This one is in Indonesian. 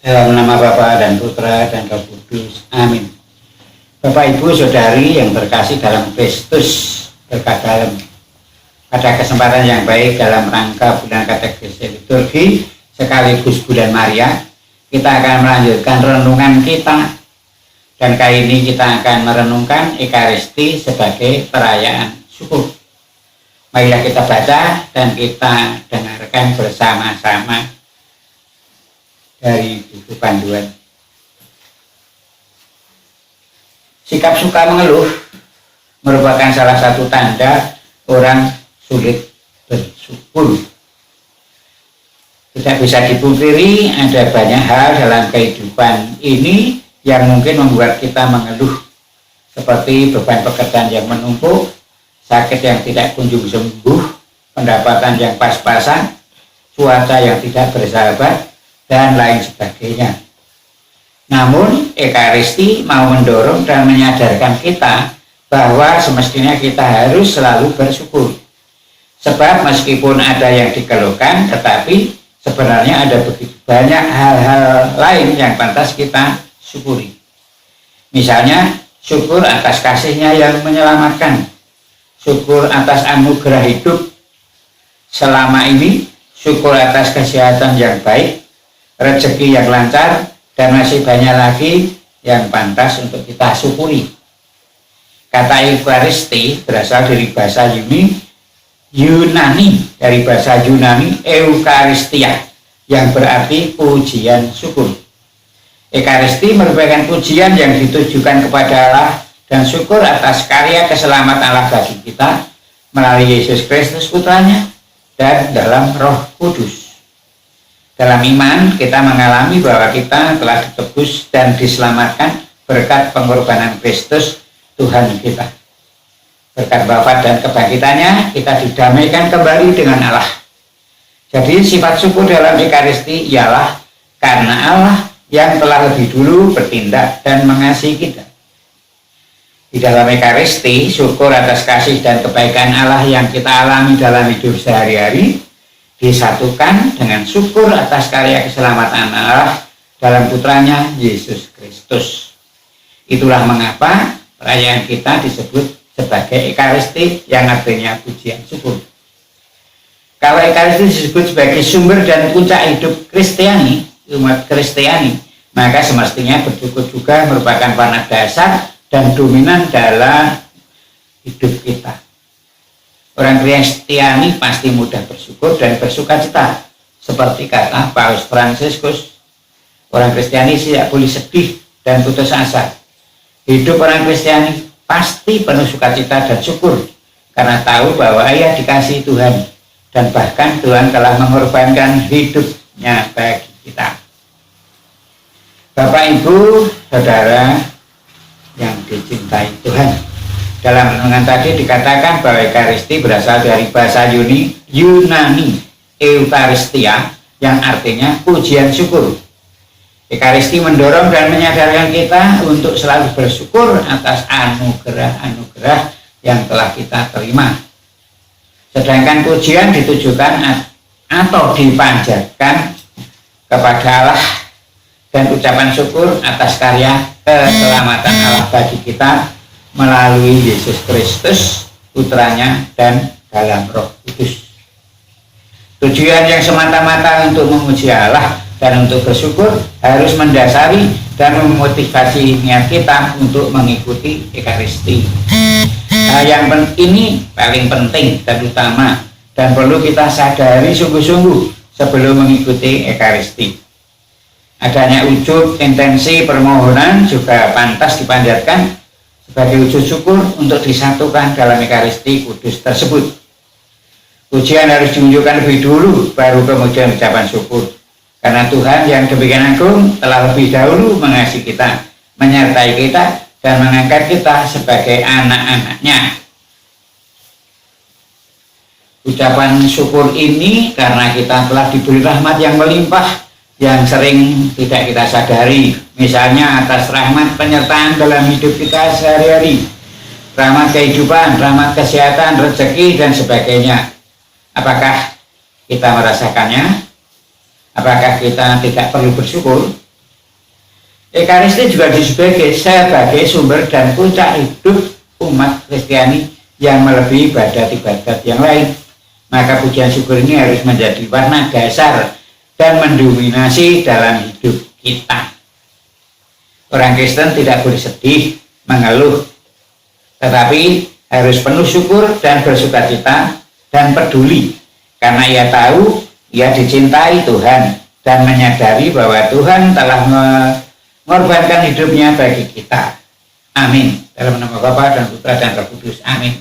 Dalam nama Bapa dan Putra dan Roh Kudus. Amin. Bapak, Ibu, Saudari yang terkasih dalam Kristus, berkat dalam pada kesempatan yang baik dalam rangka bulan kateksis liturgi sekaligus bulan Maria, kita akan melanjutkan renungan kita. Dan kali ini kita akan merenungkan Ekaristi sebagai perayaan syukur. Marilah kita baca dan kita dengarkan bersama-sama dari buku panduan. Sikap suka mengeluh merupakan salah satu tanda orang sulit bersyukur. Tidak bisa dipungkiri ada banyak hal dalam kehidupan ini yang mungkin membuat kita mengeluh, seperti beban pekerjaan yang menumpuk, sakit yang tidak kunjung sembuh, pendapatan yang pas-pasan, cuaca yang tidak bersahabat, dan lain sebagainya. Namun Ekaristi mau mendorong dan menyadarkan kita bahwa semestinya kita harus selalu bersyukur. Sebab meskipun ada yang dikeluhkan, tetapi sebenarnya ada begitu banyak hal-hal lain yang pantas kita syukuri. Misalnya syukur atas kasih-Nya yang menyelamatkan, syukur atas anugerah hidup selama ini, syukur atas kesehatan yang baik, rezeki yang lancar, dan masih banyak lagi yang pantas untuk kita syukuri. Kata Ekaristi berasal dari bahasa Yunani, dari bahasa Yunani Eucharistia, yang berarti pujian syukur. Ekaristi merupakan pujian yang ditujukan kepada Allah dan syukur atas karya keselamatan Allah bagi kita melalui Yesus Kristus Putranya dan dalam Roh Kudus. Dalam iman, kita mengalami bahwa kita telah ditebus dan diselamatkan berkat pengorbanan Kristus Tuhan kita. Berkat wafat dan kebangkitannya, kita didamaikan kembali dengan Allah. Jadi sifat syukur dalam Ekaristi ialah karena Allah yang telah lebih dulu bertindak dan mengasihi kita. Di dalam Ekaristi, syukur atas kasih dan kebaikan Allah yang kita alami dalam hidup sehari-hari disatukan dengan syukur atas karya keselamatan Allah dalam Putranya Yesus Kristus. Itulah mengapa perayaan kita disebut sebagai Ekaristi, yang artinya pujian syukur. Kalau Ekaristi disebut sebagai sumber dan puncak hidup Kristiani, umat Kristiani, maka semestinya bersyukur juga merupakan warna dasar dan dominan dalam hidup kita. Orang Kristiani pasti mudah bersyukur dan bersukacita, seperti kata Paus Fransiskus. Orang Kristiani tidak boleh sedih dan putus asa. Hidup orang Kristiani pasti penuh sukacita dan syukur, karena tahu bahwa ia dikasihi Tuhan, dan bahkan Tuhan telah mengorbankan hidupnya bagi kita. Bapak, Ibu, Saudara yang dicintai Tuhan, dalam renungan tadi dikatakan bahwa Ekaristi berasal dari bahasa Yunani Eucharistia, yang artinya pujian syukur. Ekaristi mendorong dan menyadarkan kita untuk selalu bersyukur atas anugerah-anugerah yang telah kita terima. Sedangkan pujian ditujukan atau dipanjatkan kepada Allah, dan ucapan syukur atas karya keselamatan Allah bagi kita melalui Yesus Kristus Putranya dan dalam Roh Kudus. Tujuan yang semata-mata untuk memuji Allah dan untuk bersyukur harus mendasari dan memotivasi niat kita untuk mengikuti Ekaristi. Hal yang ini paling penting dan utama, dan perlu kita sadari sungguh-sungguh sebelum mengikuti Ekaristi. Adanya ujub intensi permohonan juga pantas dipanjatkan sebagai wujud syukur untuk disatukan dalam Ekaristi Kudus tersebut. Pujian harus ditunjukkan lebih dulu, baru kemudian ucapan syukur. Karena Tuhan yang demikian agung telah lebih dahulu mengasihi kita, menyertai kita, dan mengangkat kita sebagai anak-anak-Nya. Ucapan syukur ini karena kita telah diberi rahmat yang melimpah, yang sering tidak kita sadari, misalnya atas rahmat penyertaan dalam hidup kita sehari-hari, rahmat kehidupan, rahmat kesehatan, rezeki, dan sebagainya. Apakah kita merasakannya? Apakah kita tidak perlu bersyukur? Ekaristi juga disebut sebagai sumber dan puncak hidup umat Kristiani yang melebihi ibadat-ibadat yang lain. Maka pujian syukur ini harus menjadi warna dasar dan mendominasi dalam hidup kita. Orang Kristen tidak boleh sedih, mengeluh, tetapi harus penuh syukur dan bersukacita dan peduli, karena ia tahu ia dicintai Tuhan dan menyadari bahwa Tuhan telah mengorbankan hidupnya bagi kita. Amin. Dalam nama Bapa dan Putra dan Roh Kudus. Amin.